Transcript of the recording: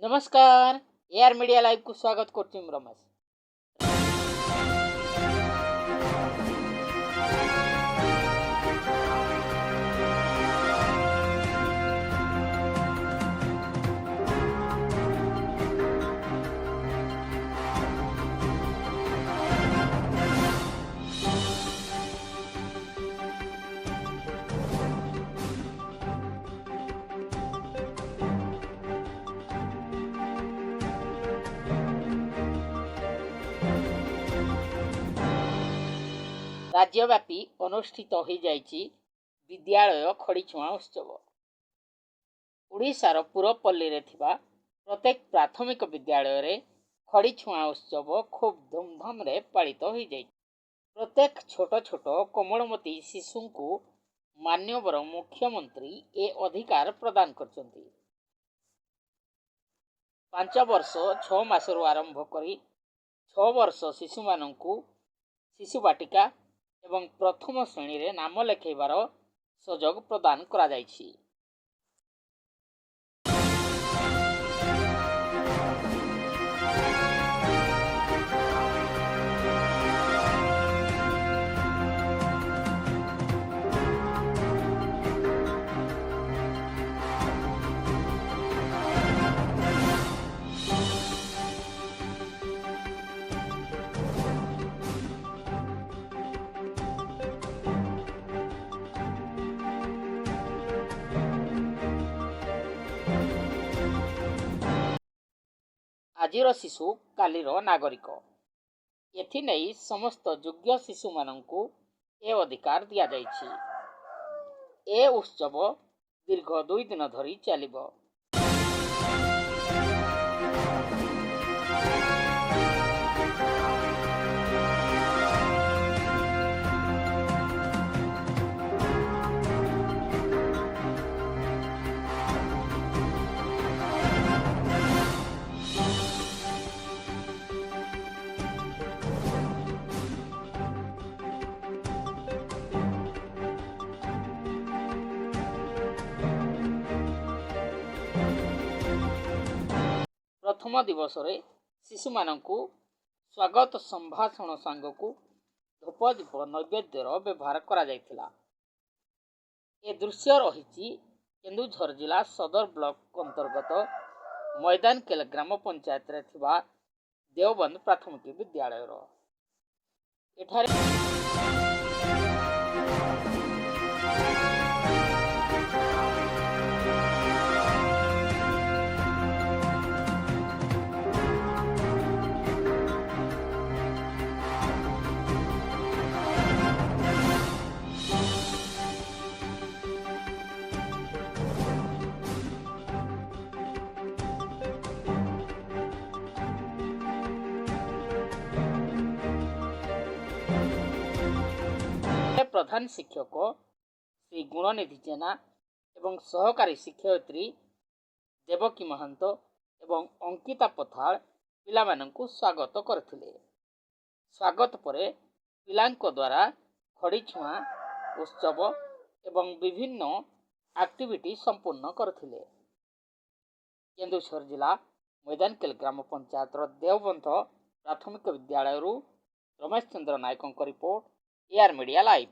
नमस्कार AR media live को स्वागत करछि रमेश। राज्यव्यापी अनुष्ठित हो जाइछि विद्यालय खड़ीछुआ उत्सव। ओडिशार पुरपल्ली रे थिबा प्रत्येक प्राथमिक विद्यालय रे खड़ीछुआ उत्सव खूब धूमधाम रे पालित हो जाइछि। प्रत्येक छोट छोट कोमलमती शिशु को मान्यवर मुख्यमंत्री ए अधिकार प्रदान करछन्ति। 5 वर्ष 6 मासरू आरंभ करी 6 वर्ष शिशु मानंकु शिशु बाटिका एवं प्रथम श्रेणी रे नाम लेखैबार सुजोग प्रदान करा जाइछि। आजिर शिशु कालीर नागरिक एथि नहीं समस्त योग्य शिशु मानंकु ए अधिकार दिया जाइछि। ए उत्सव दीर्घ 2 दिन धरी चलिबो। प्रथम दिवस रे शिशु मानंकु स्वागत संभाषण सांगकु धूप दीप नैवेद्यर व्यवहार करा जायतिला। ए दृश्य रहिछि केन्दुझर जिला सदर ब्लॉक अंतर्गत मैदानकेल ग्राम पंचायत रे थिबा देवबंद प्राथमिक विद्यालय रो। एठारे प्रधान शिक्षक श्री गुणनिधि जेना एवं सहकारी शिक्षयित्री देवकी महंत एवं अंकिता पथाल पिलामानंकु स्वागत करथिले। स्वागत परे पिलांको द्वारा खड़ीछुआ उत्सव एवं विभिन्न एक्टिविटी संपूर्ण करथिले। केन्दुझर जिला मैदानकेल ग्राम पंचायत देवबंध प्राथमिक विद्यालय रमेश चंद्र नायकों रिपोर्ट एआर मीडिया लाइव।